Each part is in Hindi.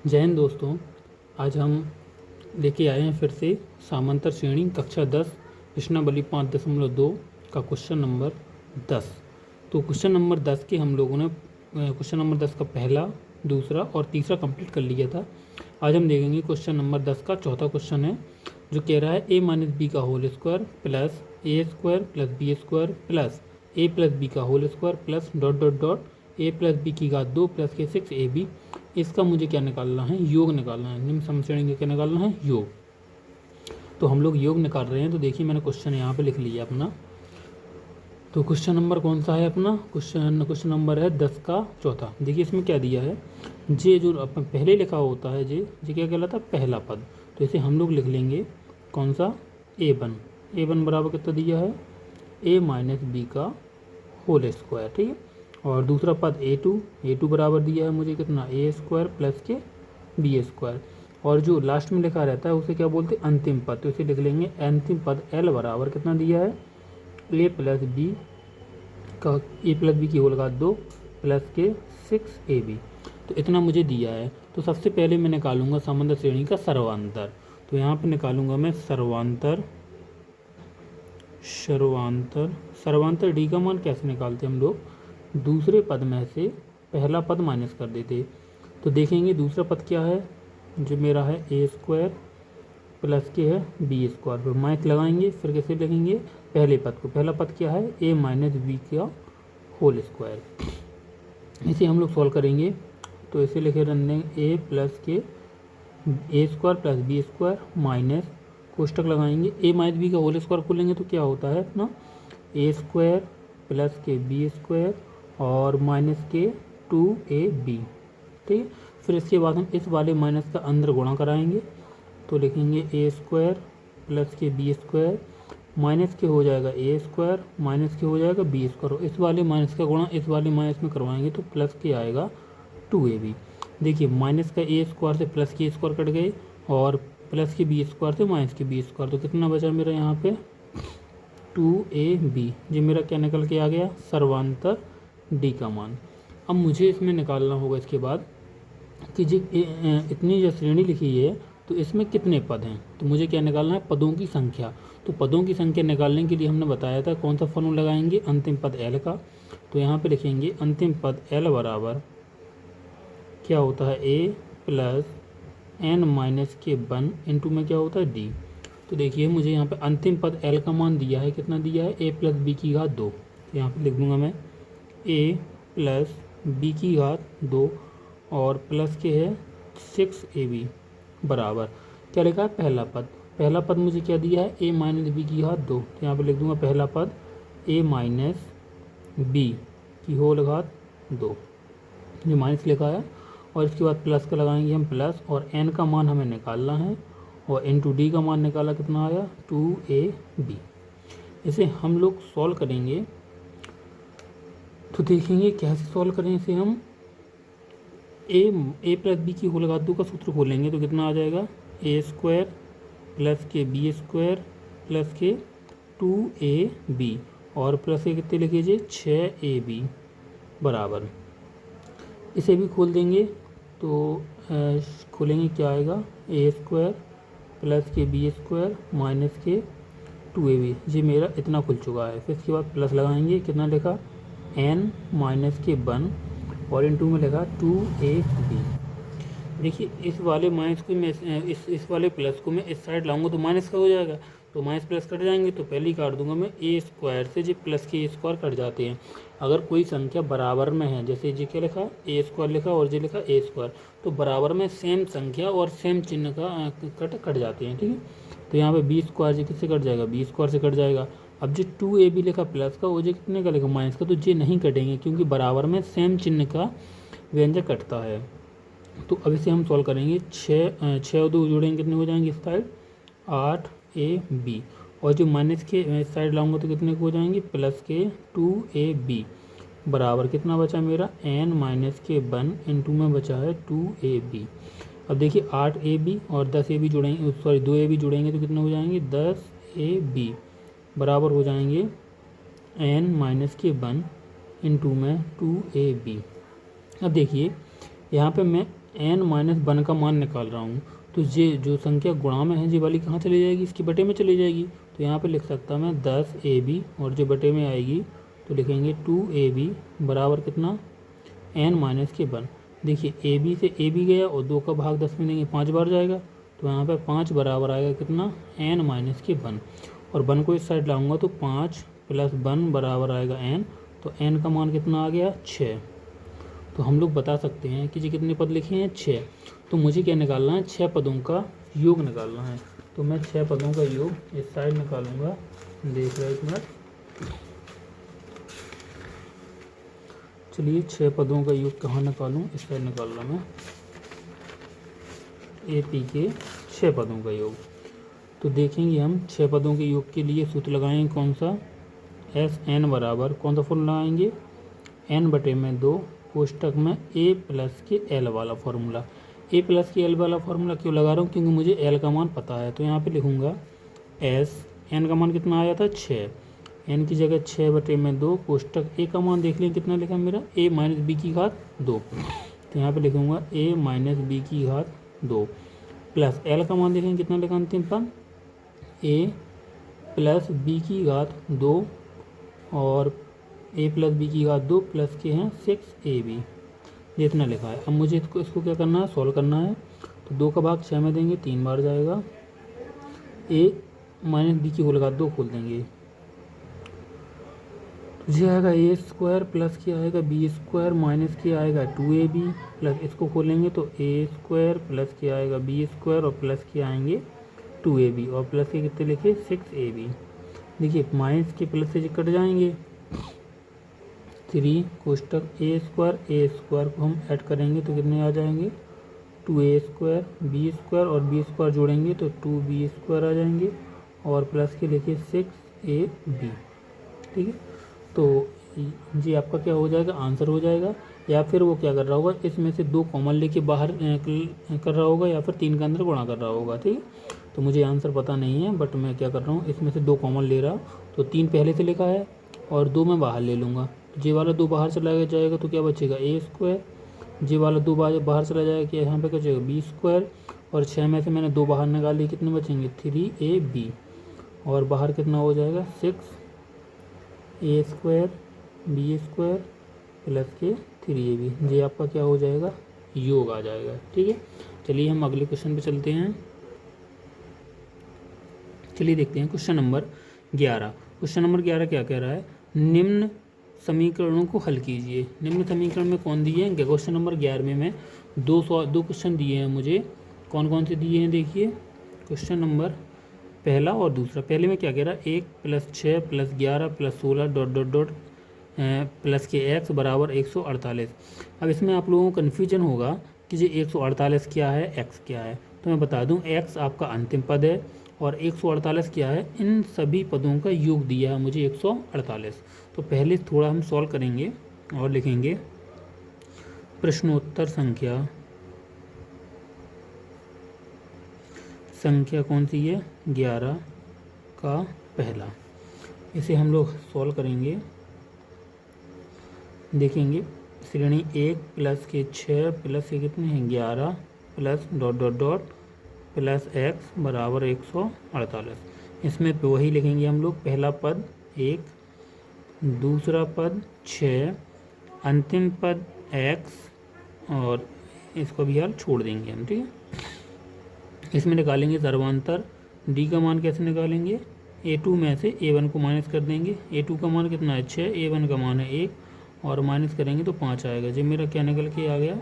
जय हिंद दोस्तों। आज हम लेके आए हैं फिर से समांतर श्रेणी कक्षा 10 प्रश्नावली 5.2 का क्वेश्चन नंबर 10। तो क्वेश्चन नंबर 10 के हम लोगों ने क्वेश्चन नंबर 10 का पहला, दूसरा और तीसरा कंप्लीट कर लिया था। आज हम देखेंगे क्वेश्चन नंबर 10 का चौथा क्वेश्चन है, जो कह रहा है a - b का whole square plus a square plus b square plus a plus b का whole square plus dot dot dot a plus b की घात 2 प्लस के 6ab। इसका मुझे क्या निकालना है? योग निकालना है। निम्न समश्रेणी का क्या निकालना है? योग। तो हम लोग योग निकाल रहे हैं। तो देखिए मैंने क्वेश्चन यहाँ पे लिख लिया अपना। तो क्वेश्चन नंबर कौन सा है अपना? क्वेश्चन नंबर है 10 का चौथा। देखिए इसमें क्या दिया है, जे जो अपन पहले लिखा होता है, जे क्या कहलाता है? पहला पद। तो इसे हम लोग लिख लेंगे कौन सा? a1 बराबर कितना दिया है? a - b का होल स्क्वायर। ठीक है। और दूसरा पद a2 बराबर दिया है मुझे कितना? a स्क्वायर प्लस के b स्क्वायर। और जो लास्ट में लिखा रहता है उसे क्या बोलते हैं? अंतिम पद। तो इसे लिख लेंगे अंतिम पद l बराबर कितना दिया है? a प्लस b की होल घात 2 प्लस के 6ab। तो इतना मुझे दिया है। तो सबसे पहले मैं निकालूंगा समांतर श्रेणी का सर्वांतर। तो यहाँ पे निकालूंगा मैं सर्वांतर d का मान कैसे निकालते हैं हम लोग? दूसरे पद में से पहला पद माइनस कर देते। तो देखेंगे दूसरा पद क्या है, जो मेरा है a स्क्वायर प्लस के है b स्क्वायर। फिर माइनस लगाएंगे, फिर कैसे लिखेंगे पहले पद को? पहला पद क्या है? a - b का होल स्क्वायर। इसे हम लोग सॉल्व करेंगे। तो इसे लिखे रन देंगे a प्लस के a square plus b square minus कोष्टक लगाएंगे a - b का होल स्क्वायर खोलेंगे तो क्या होता है अपना? a स्क्वायर प्लस के b स्क्वायर और माइनस के 2ab। ठीक है। फिर इसके बाद हम इस वाले माइनस का अंदर गुणा कराएंगे। तो लिखेंगे a स्क्वायर प्लस के b स्क्वायर माइनस के हो जाएगा a स्क्वायर माइनस के हो जाएगा b स्क्वायर। इस वाले माइनस का गुणा इस वाले माइनस में करवाएंगे तो प्लस के आएगा 2ab। देखिए माइनस का a स्क्वायर से प्लस के स्क्वायर कट गए और प्लस के b स्क्वायर से माइनस के b स्क्वायर। तो कितना बचा मेरा यहाँ पे? 2ab। ये मेरा क्या निकल के आ गया? सर्वांतर d का मान। अब मुझे इसमें निकालना होगा इसके बाद कि जी इतनी जो श्रेणी लिखी है तो इसमें कितने पद हैं। तो मुझे क्या निकालना है? पदों की संख्या। तो पदों की संख्या निकालने के लिए हमने बताया था कौन सा फॉर्मूला लगाएंगे? अंतिम पद l का। तो यहाँ पे लिखेंगे अंतिम पद l बराबर क्या होता है? a प्लस n-1 इंटू में क्या होता है? d। तो देखिए मुझे यहाँ पे अंतिम पद l का मान दिया है, कितना दिया है? a प्लस b की घात 2। तो यहाँ पे लिख दूंगा मैं a प्लस b की घात 2 और प्लस के है 6ab बराबर क्या लिखा है? पहला पद मुझे क्या दिया है? a - b की घात 2। तो यहाँ पे लिख दूंगा पहला पद a - b की होल घात 2, जो माइनस लिखा है। और इसके बाद प्लस का लगाएंगे हम प्लस, और n का मान हमें निकालना है और इंटू डी का मान निकाला, कितना आया? 2ab। इसे हम लोग सॉल्व करेंगे। तो देखेंगे कैसे सॉल्व करें इसे हम। a प्लस बी की होल घात 2 का सूत्र खोलेंगे तो कितना आ जाएगा? a स्क्वायर प्लस के b स्क्वायर प्लस के 2ab और प्लस के कितने लिख लीजिए? 6ab बराबर। इसे भी खोल देंगे तो खोलेंगे क्या आएगा? a स्क्वायर प्लस के b स्क्वायर माइनस के 2ab। ये मेरा इतना खुल चुका है। फिर इसके बाद प्लस लगाएंगे, कितना लिखा? n - 1 और इंटू में लिखा 2ab। देखिए इस वाले माइनस को मैं इस वाले प्लस को मैं इस साइड लाऊंगा तो माइनस का हो जाएगा। तो माइनस प्लस कट जाएंगे तो पहले ही काट दूंगा मैं। a स्क्वायर से जो प्लस के स्क्वायर कट जाते हैं। अगर कोई संख्या बराबर में है, जैसे जी क्या लिखा? a स्क्वायर लिखा और जी लिखा a स्क्वायर, तो बराबर में सेम संख्या और सेम चिन्ह का कट जाते हैं। ठीक है। तो यहाँ पे b स्क्वायर जी किससे कट जाएगा? b स्क्वायर से कट जाएगा। अब जो 2ab लिखा प्लस का, वो जो कितने का लिखा? माइनस का, तो ये नहीं कटेंगे क्योंकि बराबर में सेम चिन्ह का व्यंजक कटता है। तो अब इसे हम सॉल्व करेंगे। 6 और 2 जोड़ेंगे, कितने हो जाएंगे इस साइड? 8ab। और जो माइनस के इस साइड लाऊंगा तो कितने हो जाएंगे? प्लस के 2ab बराबर कितना बचा मेरा? n - 1 इंटू में बचा है 2ab। अब देखिए 8ab और 10ab जोड़ेंगे, सॉरी 2ab जोड़ेंगे तो कितने हो जाएंगे? 10ab बराबर हो जाएंगे n - 1 इंटू में 2ab। अब देखिए यहाँ पे मैं n माइनस 1 का मान निकाल रहा हूँ, तो ये जो संख्या गुणा में है ये वाली कहाँ चली जाएगी, इसके बटे में चली जाएगी। तो यहाँ पे लिख सकता मैं 10ab और जो बटे में आएगी तो लिखेंगे 2ab बराबर कितना, n माइनस के 1। देखिए ab से ab गया और 2 का भाग 10 में देंगे 5 बार जाएगा, तो यहाँ पे 5 बराबर आएगा कितना, n माइनस के 1। और 1 को इस साइड लाऊंगा तो 5 प्लस 1 बराबर आएगा n, तो n का मान कितना आ गया 6। तो हम लोग बता सकते हैं कि जी कितने पद लिखे हैं 6। तो मुझे क्या निकालना है, 6 पदों का योग निकालना है। तो मैं 6 पदों का योग इस साइड निकालूंगा, देख रहे एक मिनट। चलिए 6 पदों का योग कहाँ निकालूं, इस साइड निकाल रहा मैं, AP के 6 पदों का योग। तो देखेंगे हम 6 पदों के योग के लिए सूत्र लगाएंगे कौन सा, SN बराबर कौन सा फॉर्मूला लगाएंगे, n बटे में 2 कोष्टक में a प्लस के l वाला फार्मूला। a प्लस के l वाला फार्मूला क्यों लगा रहा हूँ, क्योंकि मुझे l का मान पता है। तो यहाँ पे लिखूँगा s, n का मान कितना आया था 6, n की जगह 6 बटे में 2 कोष्टक a का मान देख लें कितना लिखा मेरा, a माइनस b की घात 2। तो यहाँ पे लिखूँगा a माइनस b की घात 2 प्लस l का मान देखें कितना लिखा अंतिम पद, a प्लस b की घात 2 और a प्लस बी की घात 2 प्लस के हैं 6ab, जितना लिखा है। अब मुझे इसको क्या करना है, सॉल्व करना है। तो 2 का भाग 6 में देंगे 3 बार जाएगा, a माइनस बी की होल घात 2 खोल देंगे, तो ये आएगा a स्क्वायर प्लस क्या आएगा b स्क्वायर माइनस क्या आएगा 2ab प्लस इसको खोलेंगे तो a स्क्वायर प्लस क्या आएगा b स्क्वायर और प्लस के आएंगे 2ab और प्लस के कितने लिखे 6ab। देखिए माइनस के प्लस से कट जाएंगे, 3 कोष्टक a स्क्वायर को हम ऐड करेंगे तो कितने आ जाएंगे 2a स्क्वायर b स्क्वायर और b स्क्वायर जोड़ेंगे तो 2b स्क्वायर आ जाएंगे और प्लस के लिखिए 6ab। ठीक है, तो जी आपका क्या हो जाएगा, आंसर हो जाएगा। या फिर वो क्या कर रहा होगा, इसमें से 2 कॉमन लेके बाहर कर रहा होगा या फिर 3 के अंदर गुणा कर रहा होगा। ठीक है, तो मुझे आंसर पता नहीं है, बट मैं क्या कर रहा हूँ, इसमें से 2 कॉमन ले रहा हूँ, तो 3 पहले से लिखा है और 2 मैं बाहर ले लूँगा। जे वाला 2 बाहर चला जाएगा तो क्या बचेगा a स्क्वायर, जे वाला 2 बाहर चला जाएगा कि यहाँ पे क्या बचेगा b स्क्वायर और 6 में से मैंने 2 बाहर निकाल ली, कितने बचेंगे 3ab और बाहर कितना हो जाएगा 6a square b square plus के 3ab। ये आपका क्या हो जाएगा, योग आ जाएगा। ठीक है, चलिए हम अगले क्वेश्चन पे चलते हैं। चलिए देखते हैं क्वेश्चन नंबर 11। क्वेश्चन नंबर 11 क्या कह रहा है, निम्न समीकरणों को हल कीजिए। निम्न समीकरण में कौन दिए हैं, क्वेश्चन नंबर 11 में 2 क्वेश्चन दिए हैं मुझे। कौन कौन से दिए हैं देखिए, क्वेश्चन नंबर पहला और दूसरा। पहले में क्या कह रहा है, 1 plus 6 plus 11 plus 16 dot dot dot plus के x बराबर 148। अब इसमें आप लोगों को कन्फ्यूजन होगा कि ये 148 क्या है, x क्या है। तो मैं बता दूं, x आपका अंतिम पद है और 148 क्या है, इन सभी पदों का योग दिया है मुझे 148। तो पहले थोड़ा हम सॉल्व करेंगे और लिखेंगे प्रश्नोत्तर संख्या कौन सी है, 11 का पहला। इसे हम लोग सॉल्व करेंगे, देखेंगे श्रेणी 1 प्लस के 6 प्लस के कितने हैं 11 plus dot dot dot plus x बराबर 148। इसमें वही लिखेंगे हम लोग, पहला पद 1, दूसरा पद 6, अंतिम पद x और इसको भी यार छोड़ देंगे हम। ठीक है, इसमें निकालेंगे सर्वांतर, d का मान कैसे निकालेंगे, a2 में से a1 को माइनस कर देंगे। a2 का मान कितना है 6, a1 का मान है 1 और माइनस करेंगे तो 5 आएगा। जब मेरा क्या निकल के आ गया,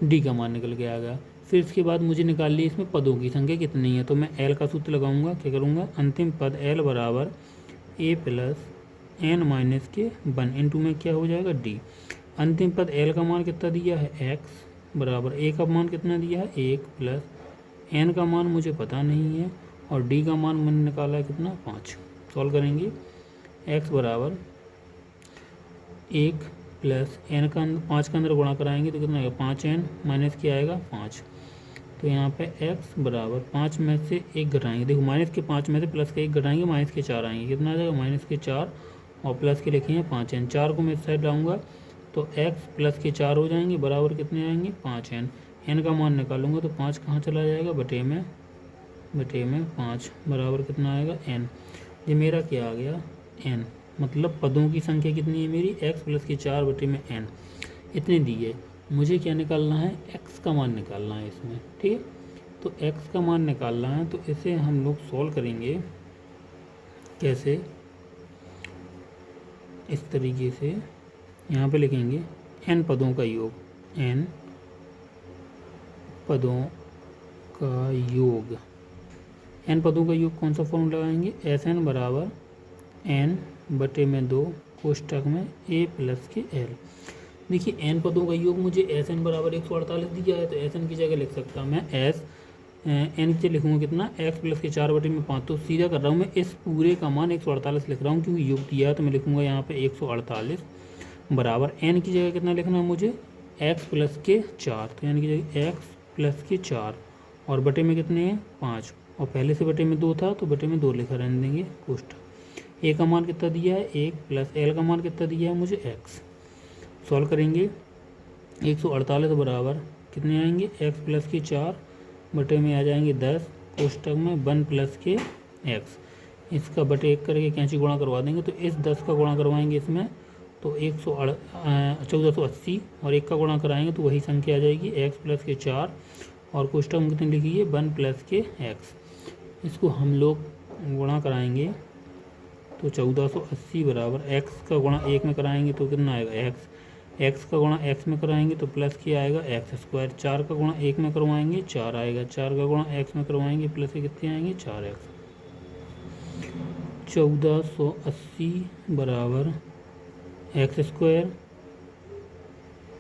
d का मान निकल के आ गया। फिर इसके बाद मुझे निकाल ली इसमें पदों की संख्या कितनी है, तो मैं l का सूत्र लगाऊंगा। क्या करूँगा, अंतिम पद l बराबर a प्लस n माइनस के 1 इंटू में क्या हो जाएगा d। अंतिम पद l का मान कितना दिया है x बराबर a का मान कितना दिया है 1 प्लस n का मान मुझे पता नहीं है और d का मान मैंने निकाला है कितना 5। सॉल्व करेंगे, x बराबर 1 प्लस n का 5 के अंदर गुणा कराएंगे तो कितना आएगा 5n माइनस क्या आएगा 5। तो यहाँ पे x बराबर 5 में से 1 घटाएंगे, देखो माइनस के 5 में से प्लस के 1 घटाएंगे, माइनस के 4 आएंगे, कितना आ जाएगा माइनस के 4 और प्लस के लिखे हैं 5n। 4 को मैं इस साइड लाऊंगा तो x प्लस के 4 हो जाएंगे बराबर कितने आएंगे 5n। n का मान निकालूंगा तो 5 कहाँ चला जाएगा बटे में 5 बराबर कितना आएगा n। ये मेरा क्या आ गया n, मतलब पदों की संख्या कितनी है मेरी x प्लस के 4 बटे में n इतनी दी है। मुझे क्या निकालना है x का मान निकालना है इसमें, ठीक है। तो x का मान निकालना है तो इसे हम लोग सॉल्व करेंगे कैसे, इस तरीके से यहाँ पे लिखेंगे n पदों का योग, n पदों का योग, n पदों का योग कौन सा फॉर्मूला लगाएंगे Sn बराबर n बटे में 2 कोष्टक में a प्लस के l। देखिए n पदों का योग मुझे Sn बराबर 148 दिया है तो Sn की जगह लिख सकता मैं n के लिखूँगा कितना x प्लस के 4 बटे में 5। तो सीधा कर रहा हूँ मैं, इस पूरे का मान 148 लिख रहा हूँ क्योंकि योग दिया है तो मैं लिखूँगा यहाँ पे 148 बराबर n की जगह कितना लिखना है मुझे x प्लस के 4, तो यानी की जगह x प्लस के 4 और बटे में कितने हैं 5 और पहले से बटे में 2 था तो बटे में 2 लिखा रहने देंगे कोष्टक। a का मान कितना दिया है 1 प्लस l का मान कितना दिया है मुझे x। सॉल्व करेंगे 148 बराबर कितने आएंगे x प्लस के 4 बटे में आ जाएंगे 10 कोष्टक में 1 प्लस के x। इसका बटे 1 करके कैंची गुणा करवा देंगे तो इस 10 का गुणा करवाएंगे इसमें तो 1480 और 1 का गुणा कराएंगे तो वही संख्या आ जाएगी x प्लस के 4 और कोष्टक में कितनी लिखिए 1 प्लस के x। इसको हम लोग गुणा कराएंगे तो 1480 बराबर x का गुणा 1 में कराएंगे तो कितना आएगा x का गुणा x में कराएंगे तो प्लस क्या आएगा x स्क्वायर। 4 का गुणा 1 में करवाएंगे 4 आएगा, 4 का गुणा x में करवाएंगे प्लस के कितने आएंगे 4x। 1480 बराबर x स्क्वायर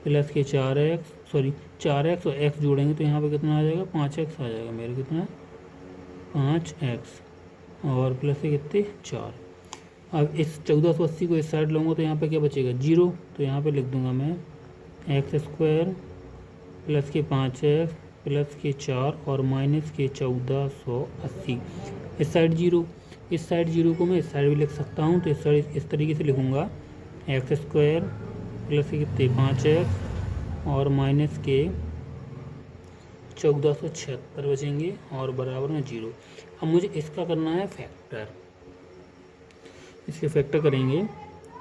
प्लस के 4x और x जोड़ेंगे तो यहाँ पे कितना आ जाएगा 5x आ जाएगा मेरे, कितना 5x और प्लस के कितने 4। अब इस 1480 को इस साइड लूँगा तो यहाँ पे क्या बचेगा 0, तो यहाँ पे लिख दूँगा मैं x स्क्वायर प्लस के 5x प्लस के 4 और माइनस के 1480। इस साइड 0, इस साइड 0 को मैं इस साइड भी लिख सकता हूँ तो इस साइड इस तरीके से लिखूँगा x स्क्वायर प्लस के कितने 5x और माइनस के 1476 बचेंगे और बराबर में 0। अब मुझे इसका करना है फैक्टर, इसके फैक्टर करेंगे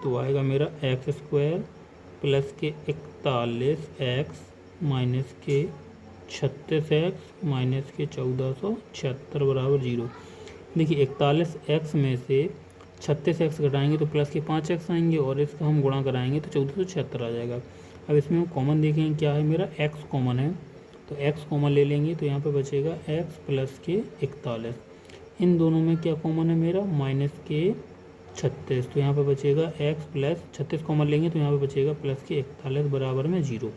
तो आएगा मेरा x स्क्वायर प्लस के 41x माइनस के 36x माइनस के 1476 बराबर 0। देखिए 41x में से 36x घटाएंगे तो प्लस के 5x आएंगे और इसका हम गुणा कराएंगे तो 1476 आ जाएगा। अब इसमें हम कॉमन देखेंगे क्या है मेरा x कॉमन है तो x कॉमन ले लेंगे तो यहाँ पे बचेगा x प्लस के 41। इन दोनों में क्या कॉमन है मेरा माइनस के 36, तो यहाँ पे बचेगा x प्लस 36 कॉमन लेंगे तो यहाँ पे बचेगा प्लस के 41 बराबर में 0।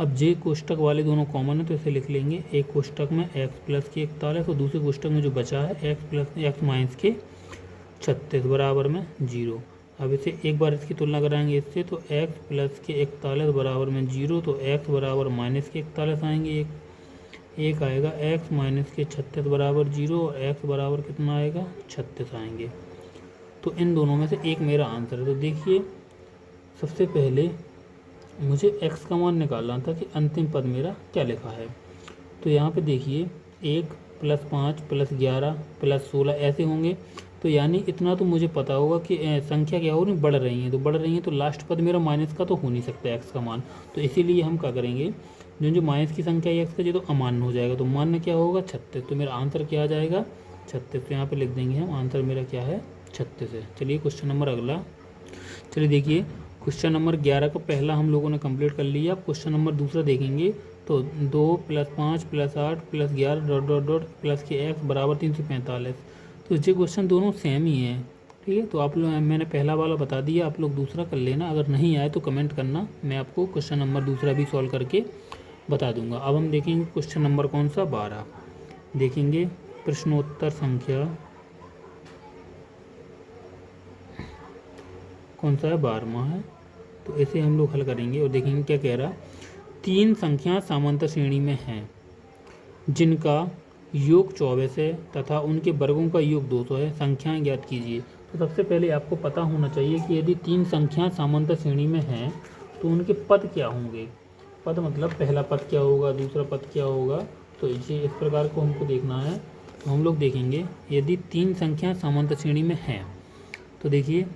अब जे कोष्टक वाले दोनों कॉमन है तो इसे लिख लेंगे, एक कोष्टक में x प्लस के 41 और दूसरे कोष्टक में जो बचा है x प्लस x माइनस के 36 बराबर में 0। अब इसे एक बार इसकी तुलना कराएंगे इससे तो x प्लस के 41 बराबर में 0, तो x बराबर माइनस के 41 आएंगे, एक आएगा x माइनस के 36 बराबर 0 और x बराबर कितना आएगा 36 आएंगे। तो इन दोनों में से एक मेरा आंसर है। तो देखिए सबसे पहले मुझे x का मान निकालना था कि अंतिम पद मेरा क्या लिखा है। तो यहाँ पे देखिए 1 प्लस 5 प्लस 11 प्लस 16 ऐसे होंगे, तो यानी इतना तो मुझे पता होगा कि संख्या क्या हो रही बढ़ रही है, तो बढ़ रही है तो लास्ट पद मेरा माइनस का तो हो नहीं सकता x का मान। तो इसीलिए हम क्या करेंगे जो माइनस की संख्या है x का ये तो अमान्य हो जाएगा, तो मान्य क्या होगा 36, तो मेरा आंसर क्या आ जाएगा 36। तो यहाँ पे लिख देंगे हम आंसर मेरा क्या है 36 है। चलिए क्वेश्चन नंबर अगला, चलिए देखिए क्वेश्चन नंबर 11 का पहला हम लोगों ने कंप्लीट कर लिया। अब क्वेश्चन नंबर दूसरा देखेंगे तो 2 plus 5 plus 8 plus 11 dot dot dot plus के x बराबर 345। तो ये क्वेश्चन दोनों सेम ही हैं, ठीक है। तो आप लोग मैंने पहला वाला बता दिया, आप लोग दूसरा कर लेना, अगर नहीं आए तो कमेंट करना, मैं आपको क्वेश्चन नंबर दूसरा भी सॉल्व करके बता दूंगा। अब हम देखेंगे क्वेश्चन नंबर कौन सा 12 देखेंगे, प्रश्नोत्तर संख्या कौन सा है 12वां है। तो इसे हम लोग हल करेंगे और देखेंगे क्या कह रहा। 3 संख्या समांतर श्रेणी में हैं जिनका योग 24 है तथा उनके वर्गों का योग 200 है, संख्याएं ज्ञात कीजिए। तो सबसे पहले आपको पता होना चाहिए कि यदि 3 संख्याएं समांतर श्रेणी में हैं तो उनके पद क्या होंगे। पद मतलब पहला पद क्या होगा, दूसरा पद क्या होगा। तो इसे इस प्रकार को हमको देखना है। तो हम लोग देखेंगे यदि 3 संख्याएं समांतर श्रेणी में हैं तो देखिए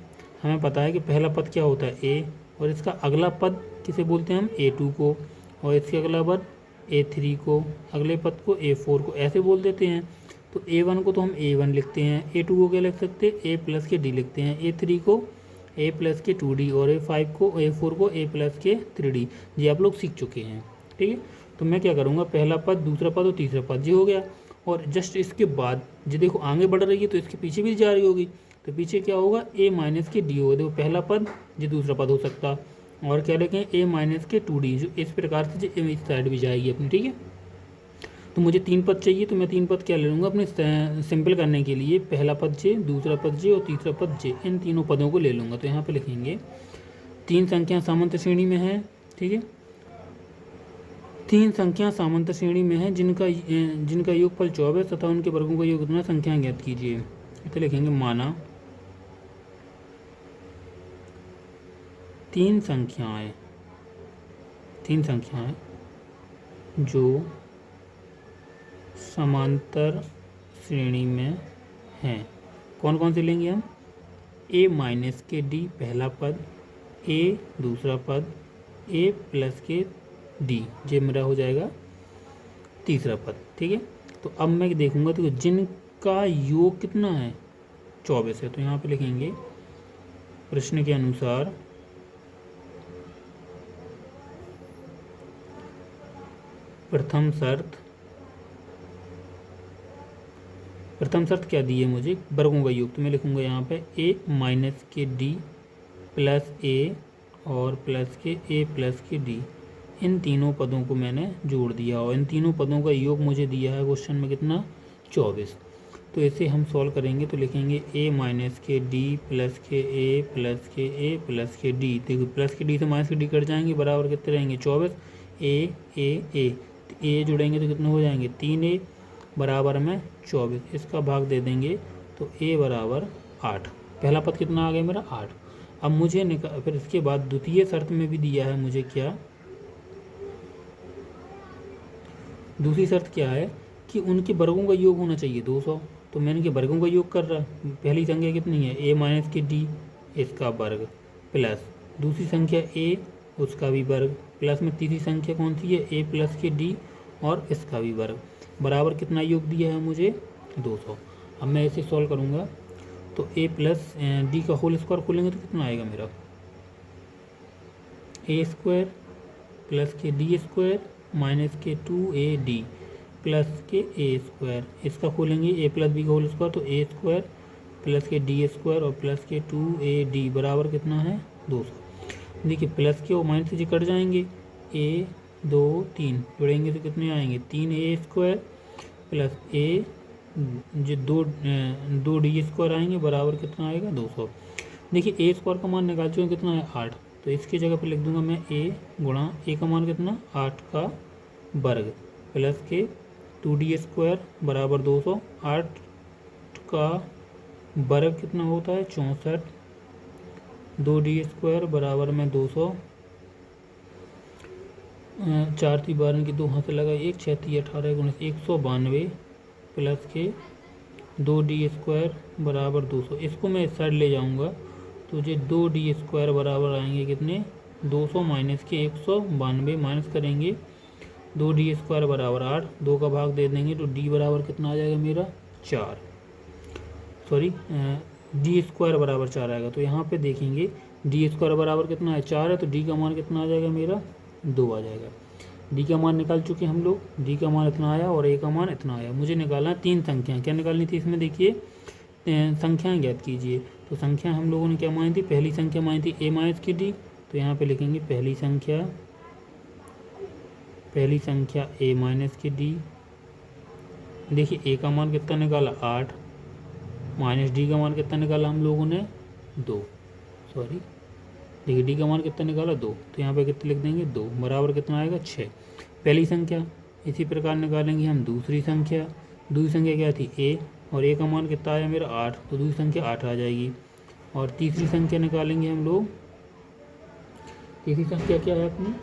हमें पता है कि पहला पद क्या होता है ए, और इसका अगला पद किसे बोलते हैं हम A2 को, और इसके अगला पद A3 को, अगले पद को A4 को, ऐसे बोल देते हैं। तो A1 को तो हम A1 लिखते हैं, A2 को क्या लिख सकते हैं A प्लस के D लिखते हैं, A3 को A प्लस के 2D और A4 को A प्लस के 3D। ये आप लोग सीख चुके हैं, ठीक है। तो मैं क्या करूँगा, पहला पद, दूसरा पद और तीसरा पद ये हो गया, और जस्ट इसके बाद जो देखो आगे बढ़ रही है तो इसके पीछे भी जा रही होगी, तो पीछे क्या होगा A माइनस के D होगा। देखो पहला पद जो दूसरा पद हो सकता, और क्या लिखें A माइनस के 2D, जो इस प्रकार से जो इस साइड भी जाएगी अपनी, ठीक है। तो मुझे 3 पद चाहिए, तो मैं 3 पद क्या ले लूँगा अपने सिंपल करने के लिए, पहला पद J, दूसरा पद J और तीसरा पद J, इन तीनों पदों को ले लूँगा। तो यहाँ पे लिखेंगे 3 संख्या समांतर श्रेणी में है, ठीक है। 3 संख्या समांतर श्रेणी में है जिनका योगफल 24 तथा उनके वर्गों का योग कितना, संख्याएं ज्ञात कीजिए। तो लिखेंगे माना 3 संख्याएं जो समांतर श्रेणी में हैं। कौन कौन से लेंगे हम, A माइनस के D पहला पद, A दूसरा पद, A प्लस के D, ये मेरा हो जाएगा तीसरा पद, ठीक है। तो अब मैं देखूंगा तो जिनका योग कितना है 24 है। तो यहाँ पे लिखेंगे प्रश्न के अनुसार प्रथम शर्त क्या दी है मुझे, वर्गों का योग। तो मैं लिखूंगा यहाँ पे A माइनस के D प्लस A और प्लस के A प्लस के D, इन तीनों पदों को मैंने जोड़ दिया और इन तीनों पदों का योग मुझे दिया है क्वेश्चन में कितना, 24। तो इसे हम सॉल्व करेंगे तो लिखेंगे A माइनस के D प्लस के A प्लस के A प्लस के D। देखो प्लस के D से माइनस के D कट जाएंगे, बराबर कितने रहेंगे 24। A A जुड़ेंगे तो कितने हो जाएंगे 3A बराबर में 24, इसका भाग दे देंगे तो A बराबर 8। पहला पद कितना आ गया मेरा 8। अब मुझे फिर इसके बाद द्वितीय शर्त में भी दिया है मुझे क्या, दूसरी शर्त क्या है कि उनके वर्गों का योग होना चाहिए 200। तो मैंने इनके वर्गों का योग कर रहा, पहली संख्या कितनी है A माइनस के D, इसका वर्ग, प्लस दूसरी संख्या A उसका भी वर्ग, प्लस में तीसरी संख्या कौन सी है A प्लस के D और इसका भी वर्ग, बराबर कितना योग दिया है मुझे 200। अब मैं इसे सॉल्व करूँगा तो A प्लस D का होल स्क्वायर खोलेंगे तो कितना आएगा मेरा, A स्क्वायर प्लस के D स्क्वायर माइनस के 2AD प्लस के A स्क्वायर, इसका खोलेंगे A प्लस B का होल स्क्वायर तो A स्क्वायर प्लस के D स्क्वायर और प्लस के 2AD बराबर कितना है 200। देखिए प्लस के और माइनस से कट जाएंगे, A 2 3 जोड़ेंगे तो कितने आएंगे 3A स्क्वायर प्लस A जो 2 D स्क्वायर आएंगे, बराबर कितना आएगा 200। देखिए A स्क्वायर का मान निकाल चुके कितना है 8, तो इसकी जगह पर लिख दूंगा मैं A गुणा A का मान कितना 8 का वर्ग प्लस के 2D स्क्वायर बराबर 200। 8 का वर्ग कितना होता है 64, 2D स्क्वायर बराबर में 200, 4 3 12 की 2 हाथ से लगा 1, 6 3 18 19 192 प्लस के 2D स्क्वायर बराबर 200। इसको मैं इस साइड ले जाऊंगा तो ये 2D स्क्वायर बराबर आएंगे कितने 200 माइनस के 192, माइनस करेंगे 2D स्क्वायर बराबर 8, 2 का भाग दे देंगे तो D बराबर कितना आ जाएगा मेरा 4, सॉरी D स्क्वायर बराबर 4 आएगा। तो यहाँ पे देखेंगे D स्क्वायर बराबर कितना है 4 है, तो D का मान कितना आ जाएगा मेरा 2 आ जाएगा। D का मान निकाल चुके हम लोग, D का मान इतना आया और A का मान इतना आया। मुझे निकालना है 3 संख्याएँ, क्या निकालनी थी इसमें, देखिए संख्याएँ ज्ञात कीजिए। तो संख्या हम लोगों ने क्या मानी थी, पहली संख्या मानी थी A माइनस की D, तो यहाँ पे लिखेंगे पहली संख्या A माइनस की D। देखिए A का मान कितना निकाला 8, माइनस D का मान कितना निकाला हम लोगों ने 2, सॉरी देखिए D का मान कितना निकाला 2, तो यहाँ पे कितना लिख देंगे 2 बराबर कितना आएगा 6, पहली संख्या। इसी प्रकार निकालेंगे हम दूसरी संख्या क्या थी A, और A का मान कितना आया मेरा 8, तो दूसरी संख्या 8 आ जाएगी। और तीसरी संख्या निकालेंगे हम लोग। तीसरी संख्या क्या है अपनी,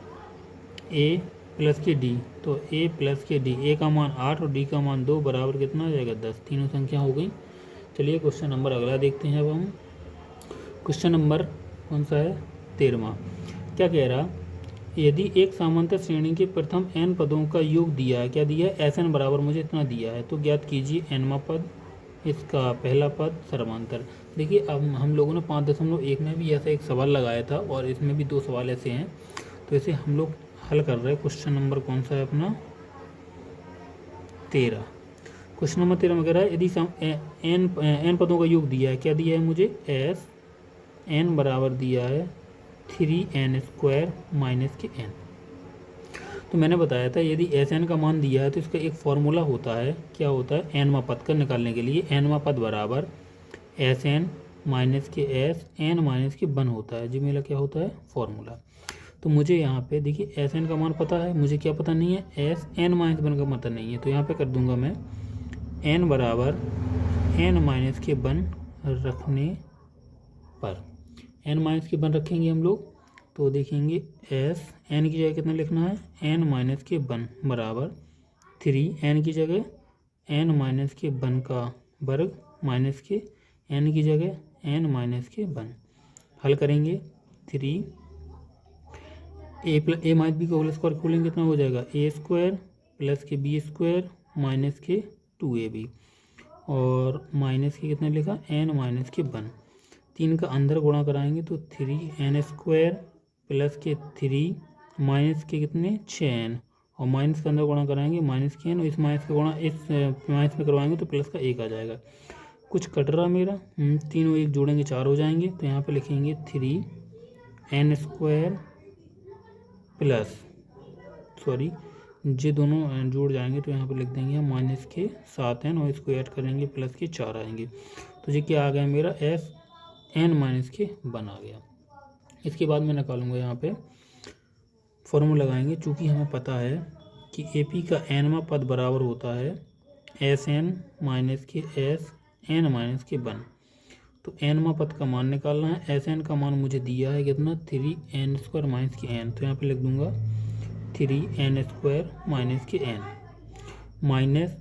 a प्लस के d। तो a प्लस के d, a का मान 8 और d का मान 2 बराबर कितना आ जाएगा 10। तीनों संख्या हो गई। चलिए क्वेश्चन नंबर अगला देखते हैं। अब हम क्वेश्चन नंबर कौन सा है, 13वां। क्या कह रहा, यदि एक समांतर श्रेणी के प्रथम n पदों का योग दिया है, क्या दिया है, Sn बराबर मुझे इतना दिया है, तो ज्ञात कीजिए nवां पद, इसका पहला पद सर्वांतर। देखिए अब हम लोगों ने 5.1 में भी ऐसा एक सवाल लगाया था और इसमें भी 2 सवाल ऐसे हैं, तो इसे हम लोग हल कर रहे हैं। क्वेश्चन नंबर कौन सा है अपना, 13। क्वेश्चन नंबर 13 में कह रहा है यदि n पदों का योग दिया है, क्या दिया है मुझे, Sn बराबर दिया है 3n² माइनस के n। तो मैंने बताया था यदि Sn का मान दिया है तो इसका एक फॉर्मूला होता है, क्या होता है, nवां पद का निकालने के लिए nवां पद बराबर Sn माइनस के s n माइनस के 1 होता है। जी मेरा क्या होता है, फॉर्मूला। तो मुझे यहाँ पे देखिए Sn का मान पता है, मुझे क्या पता नहीं है, Sn माइनस 1 का पता नहीं है। तो यहाँ पे कर दूंगा मैं n बराबर n माइनस के 1 रखने पर, n माइनस के 1 रखेंगे हम लोग, तो देखेंगे एस एन की जगह कितना लिखना है, n माइनस के 1 बराबर 3, n की जगह n माइनस के 1 का वर्ग माइनस के n की जगह n माइनस के 1। हल करेंगे 3 a माइनस बी का होल स्क्वायर खोलेंगे, कितना हो जाएगा, a² प्लस के b² माइनस के 2ab, और माइनस के कितना लिखा, n माइनस के 1। 3 का अंदर गुणा कराएंगे तो 3n² प्लस के 3 माइनस के कितने 6n, और माइनस के अंदर गुणा कराएंगे माइनस के n, और इस माइनस का गुणा इस माइनस में करवाएंगे तो प्लस का 1 आ जाएगा। कुछ कट रहा मेरा, तीनों एक जोड़ेंगे 4 हो जाएंगे, तो यहाँ पे लिखेंगे 3n² प्लस, सॉरी ये दोनों जुड़ जाएंगे तो यहाँ पे लिख देंगे हम माइनस के 7n, और इसको ऐड करेंगे प्लस के 4 आएंगे। तो ये क्या आ गया मेरा, Sn माइनस के 1 आ गया। इसके बाद मैं निकालूंगा यहाँ पे फॉर्मूला लगाएंगे, चूँकि हमें पता है कि AP का nवां पद बराबर होता है Sn माइनस के Sn माइनस के 1। तो nवां पद का मान निकालना है। Sn का मान मुझे दिया है कितना, 3n² माइनस के n, तो यहाँ पे लिख दूंगा 3n² माइनस के n माइनस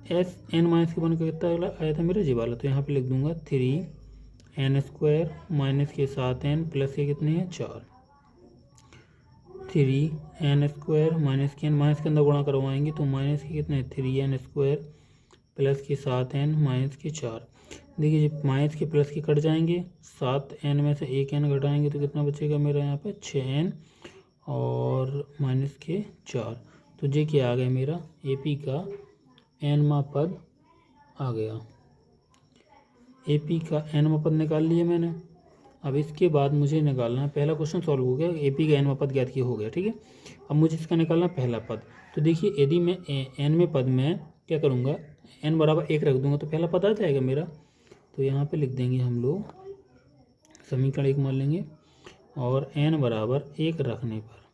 Sn माइनस के 1 का कितना आया था मेरा, जी वाला, तो यहाँ पे लिख दूंगा 3n² माइनस के 7n प्लस के कितने हैं 4, 3n² माइनस के n, माइनस के अंदर गुणा करवाएंगे तो माइनस के कितने 3n² प्लस के 7n माइनस के 4। देखिए जब माइनस के प्लस के कट जाएंगे, 7n में से 1n घटाएंगे तो कितना बचेगा मेरा यहाँ पे 6n और माइनस के 4। तो ये क्या आ गया मेरा, AP का nवां पद आ गया। AP का nवां पद निकाल लिया मैंने। अब इसके बाद मुझे निकालना है, पहला क्वेश्चन सॉल्व हो गया, AP का nवां पद ज्ञात किया हो गया, ठीक है। अब मुझे इसका निकालना पहला पद। तो देखिए यदि मैं nवें पद में क्या करूँगा, n बराबर 1 रख दूंगा तो पहला पद आ जाएगा मेरा। तो यहाँ पे लिख देंगे हम लोग, समीकरण 1 मान लेंगे, और n बराबर 1 रखने पर,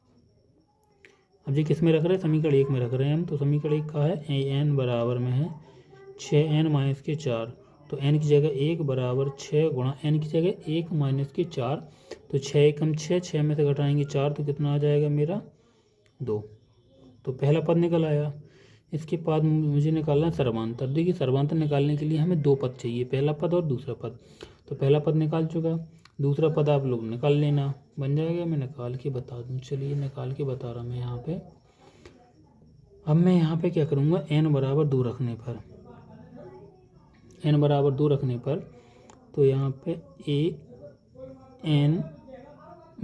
अब ये किस में रख रहे हैं, समीकरण 1 में रख रहे हैं हम। तो समीकरण 1 का है n बराबर में है 6n माइनस के 4, तो n की जगह 1 बराबर 6 गुणा n की जगह 1 माइनस के 4, तो 6 एकम 6, 6 में से घटाएंगे 4 तो कितना आ जाएगा मेरा 2। तो पहला पद निकल आया। इसके बाद मुझे निकालना है सर्वांतर। देखिए सर्वांतर निकालने के लिए हमें 2 पद चाहिए, पहला पद और दूसरा पद। तो पहला पद निकाल चुका, दूसरा पद आप लोग निकाल लेना, बन जाएगा। मैं निकाल के बता दूँ, चलिए निकाल के बता रहा मैं यहाँ पे। अब मैं यहाँ पे क्या करूँगा, n बराबर 2 रखने पर, n बराबर 2 रखने पर, तो यहाँ पे an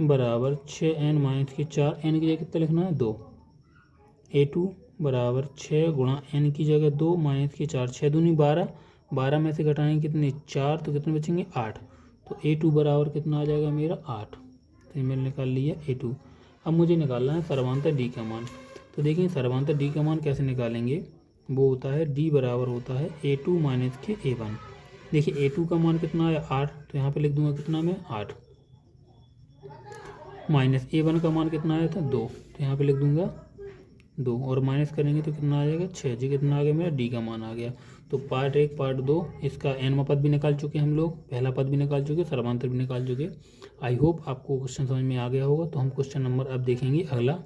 बराबर 6n माइनस के 4, n की जगह कितना लिखना है 2, a2 बराबर 6 गुणा n की जगह 2 माइनस के 4, 6 दूनी 12, 12 में से घटाएंगे कितने 4, तो कितने बचेंगे 8। तो a2 बराबर कितना आ जाएगा मेरा 8। तो मैंने निकाल लिया a2। अब मुझे निकालना है सर्वांतर d का मान। तो देखिए सर्वांतर d का मान कैसे निकालेंगे, वो होता है d बराबर होता है a2 माइनस के a1। देखिए a2 का मान कितना है 8, तो यहाँ पे लिख दूंगा कितना में 8, माइनस a1 का मान कितना आया था 2, तो यहाँ पे लिख दूंगा 2 और माइनस करेंगे तो कितना आ जाएगा 6। जी कितना आ गया मेरा डी का मान आ गया। तो पार्ट 1 पार्ट 2 इसका nवां पद भी निकाल चुके हम लोग, पहला पद भी निकाल चुके, सर्वांतर भी निकाल चुके। आई होप आपको क्वेश्चन समझ में आ गया होगा। तो हम क्वेश्चन नंबर अब देखेंगे अगला